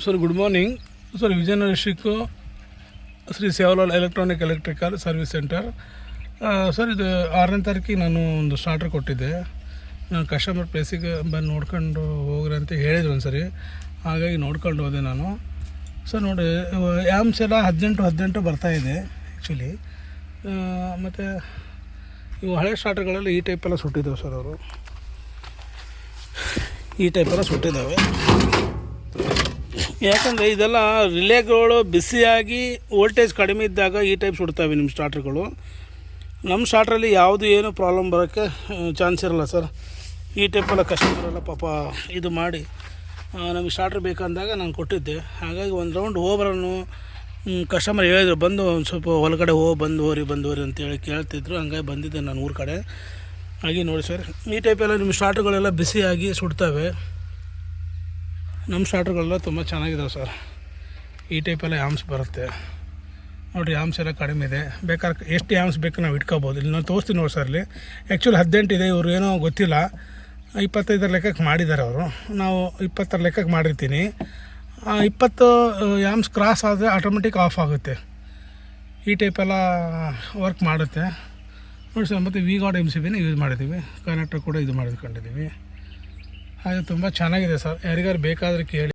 Sir good morning sir. Vijayanagara district Shri Sevalal electrical service centre. Sir ಇದು 6ನೇ ತಾರೀಕಿಗೆ ನಾನು ಒಂದು ಸ್ಟಾರ್ಟರ್ ಕೊಟ್ಟಿದ್ದೆ. ನಾನು ಕಸ್ಟಮರ್ ಪ್ಲೇಸಿಗೆ ಬಂದು ನೋಡ್ಕೊಂಡು ಹೋಗ್ರಿ ಅಂತ ಹೇಳಿದ್ರು ಒಂದು ಸರಿ, ಹಾಗಾಗಿ ನೋಡ್ಕೊಂಡು ಹೋದೆ ನಾನು. ಸರ್ ನೋಡಿ, ಆ್ಯಮ್ಸ್ ಎಲ್ಲ 18 ಬರ್ತಾಯಿದೆ ಆ್ಯಕ್ಚುಲಿ. ಮತ್ತು ಇವು ಹಳೆ ಸ್ಟಾರ್ಟರ್ಗಳೆಲ್ಲ ಈ ಟೈಪೆಲ್ಲ ಸುಟ್ಟಿದ್ದಾವೆ ಸರ್. ಅವರು ಈ ಟೈಪೆಲ್ಲ ಸುಟ್ಟಿದ್ದಾವೆ. ಯಾಕಂದರೆ ಇದೆಲ್ಲ ರಿಲೇಗಳು ಬಿಸಿಯಾಗಿ ವೋಲ್ಟೇಜ್ ಕಡಿಮೆ ಇದ್ದಾಗ ಈ ಟೈಪ್ ಸುಡ್ತವೆ ನಿಮ್ಮ ಸ್ಟಾರ್ಟರ್ಗಳು. ನಮ್ಮ ಸ್ಟಾರ್ಟ್ರಲ್ಲಿ ಯಾವುದು ಏನು ಪ್ರಾಬ್ಲಮ್ ಬರೋಕ್ಕೆ ಚಾನ್ಸ್ ಇರಲ್ಲ ಸರ್. ಈ ಟೈಪೆಲ್ಲ ಕಸ್ಟಮರೆಲ್ಲ ಪಾಪ ಇದು ಮಾಡಿ ನಮಗೆ ಸ್ಟಾರ್ಟ್ರ್ ಬೇಕಂದಾಗ ನಾನು ಕೊಟ್ಟಿದ್ದೆ. ಹಾಗಾಗಿ ಒಂದು ರೌಂಡ್ ಹೋಗ್ಬರೋನು ಕಸ್ಟಮರ್ ಹೇಳಿದ್ರು, ಬಂದು ಒಂದು ಸ್ವಲ್ಪ ಹೊಲಗಡೆ ಬಂದು ಹೋರಿ ಅಂತೇಳಿ ಕೇಳ್ತಿದ್ರು. ಹಂಗಾಗಿ ಬಂದಿದ್ದೆ ನಾನು ಊರ ಕಡೆ. ಹಾಗೆ ನೋಡಿ ಸರ್, ಈ ಟೈಪೆಲ್ಲ ನಿಮ್ಮ ಸ್ಟಾರ್ಟ್ರ್ಗಳೆಲ್ಲ ಬಿಸಿಯಾಗಿ ಸುಡ್ತವೆ. ನಮ್ಮ ಸ್ಟಾರ್ಟ್ರ್ಗಳೆಲ್ಲ ತುಂಬ ಚೆನ್ನಾಗಿದ್ದಾವೆ ಸರ್. ಈ ಟೈಪೆಲ್ಲ ಆ್ಯಮ್ಸ್ ಬರುತ್ತೆ ನೋಡಿರಿ. ಆ್ಯಮ್ಸ್ ಎಲ್ಲ ಕಡಿಮೆ ಇದೆ. ಬೇಕಾದ್ರೆ ಎಷ್ಟು ಆ್ಯಮ್ಸ್ ಬೇಕು ನಾವು ಇಟ್ಕೋಬೋದು. ಇಲ್ಲಿ ನಾನು ತೋರಿಸ್ತೀನಿ ನೋಡಿ ಸರ್. ಇಲ್ಲಿ ಆ್ಯಕ್ಚುಲಿ 18 ಇದೆ. ಇವರು ಏನೋ ಗೊತ್ತಿಲ್ಲ 25 ಲೆಕ್ಕಕ್ಕೆ ಮಾಡಿದ್ದಾರೆ ಅವರು. ನಾವು 20 ಲೆಕ್ಕಕ್ಕೆ ಮಾಡಿರ್ತೀನಿ. 20 ಆ್ಯಮ್ಸ್ ಕ್ರಾಸ್ ಆದರೆ ಆಟೋಮೆಟಿಕ್ ಆಫ್ ಆಗುತ್ತೆ. ಈ ಟೈಪೆಲ್ಲ ವರ್ಕ್ ಮಾಡುತ್ತೆ ನೋಡಿ ಸರ್. ಮತ್ತು ವಿ-ಗಾರ್ಡ್ MCBನ ಯೂಸ್ ಮಾಡಿದ್ದೀವಿ. ಕನೆಕ್ಟರ್ ಕೂಡ ಇದು ಮಾಡಿಕೊಂಡಿದ್ದೀವಿ. ಹಾಗೆ ತುಂಬ ಚೆನ್ನಾಗಿದೆ ಸರ್. ಯಾರಿಗಾರು ಬೇಕಾದರೆ ಕೇಳಿ.